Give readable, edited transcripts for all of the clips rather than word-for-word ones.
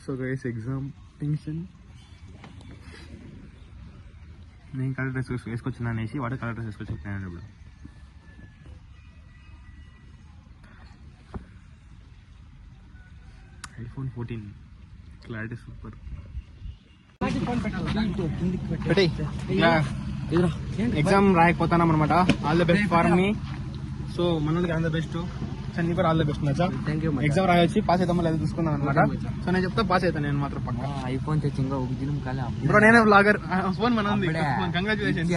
So guys exam tension. నేను colour dress వేసుకొచ్చిన అనేసి వాడు కలర్ డ్రెస్ వేసుకొచ్చుకున్నాను. ఇప్పుడు iPhone 14 క్లారిటీ సూపర్. ఎగ్జామ్ రాయకపోతున్నాం అనమాట. All the best for me. So మనకి ఆల్ ద బెస్ట్. చందీ కూడా ఆల్ ద బెస్ట్ నచ్చా. ఎగ్జామ్ రాయొచ్చి పాస్ అవుతామో లేదా చూసుకుందాం అనమాట. సో నేను చెప్తా పాస్ అవుతాను నేను మాత్రం పక్క. ఐఫోన్ తెచ్చి ఇంకా ఒక దినం కాలే బ్రో. నేనే బ్లాగర్. ఫోన్ మన ఉంది. కంగ్రాచులేషన్స్.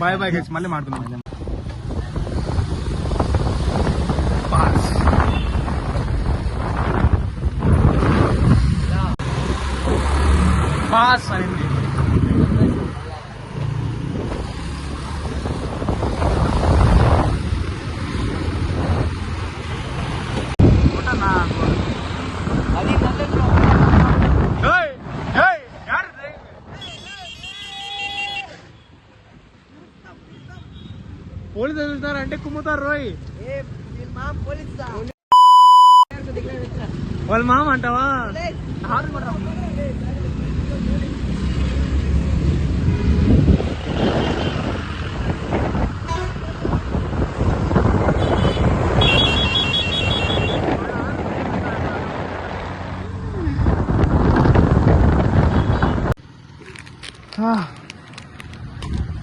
Bye bye guys. మళ్ళీ మాట్లాడుతున్నాం. పాస్ పాస్ అయింది. పోలీసు తెలుస్తారు అంటే కుమ్ముతారు రోయ్. వాళ్ళ మామ అంటావా?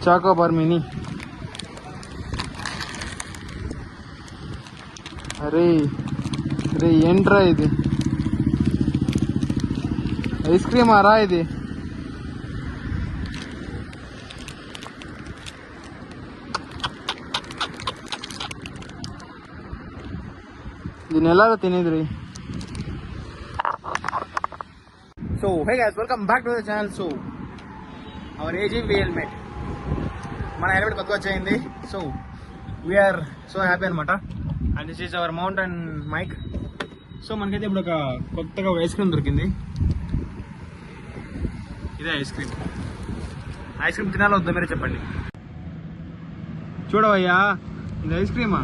Choco Bar mini. అరే అరే ఏంట్రా ఇది? ఐస్ క్రీమా రా ఇది? దీన్ని ఎలా తినేది రీ? So hey guys, welcome back to the channel. So our AGV helmet, మన హెల్మెట్ కొత్తగా వచ్చేయింది. సో వీఆర్ సో హ్యాపీ అనమాట. And this is our mountain mic. So మనకైతే ఇప్పుడు ఒక కొత్తగా ఒక ఐస్ క్రీమ్ దొరికింది. ఇదే ఐస్ క్రీమ్. ఐస్ క్రీమ్ తినాలో వద్దా మీరే చెప్పండి. చూడవయ్యా, ఇది ఐస్ క్రీమా?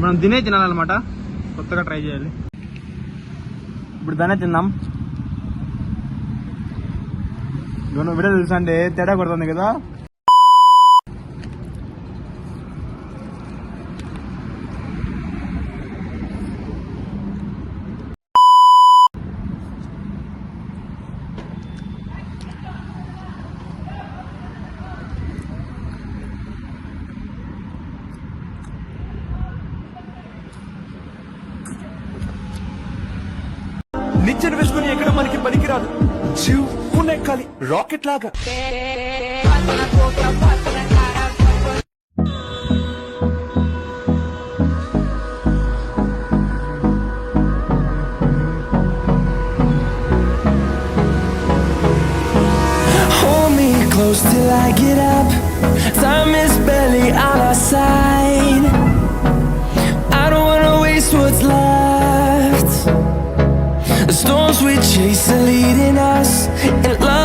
మనం దీనే తినాలన్నమాట. కొత్తగా ట్రై చేయాలి. ఇప్పుడు దానే తిందాం. వీడియో తెలుసా అంటే తేడా కొడుతుంది కదా. నిచ్చెన వేసుకుని ఎక్కడ మనకి పనికిరాదు. జీవునే కాలి రాకెట్ లాగా. Hold me close till I get up. Time is barely on our side. I don't wanna waste what's left. The storms we chase are leading us, and love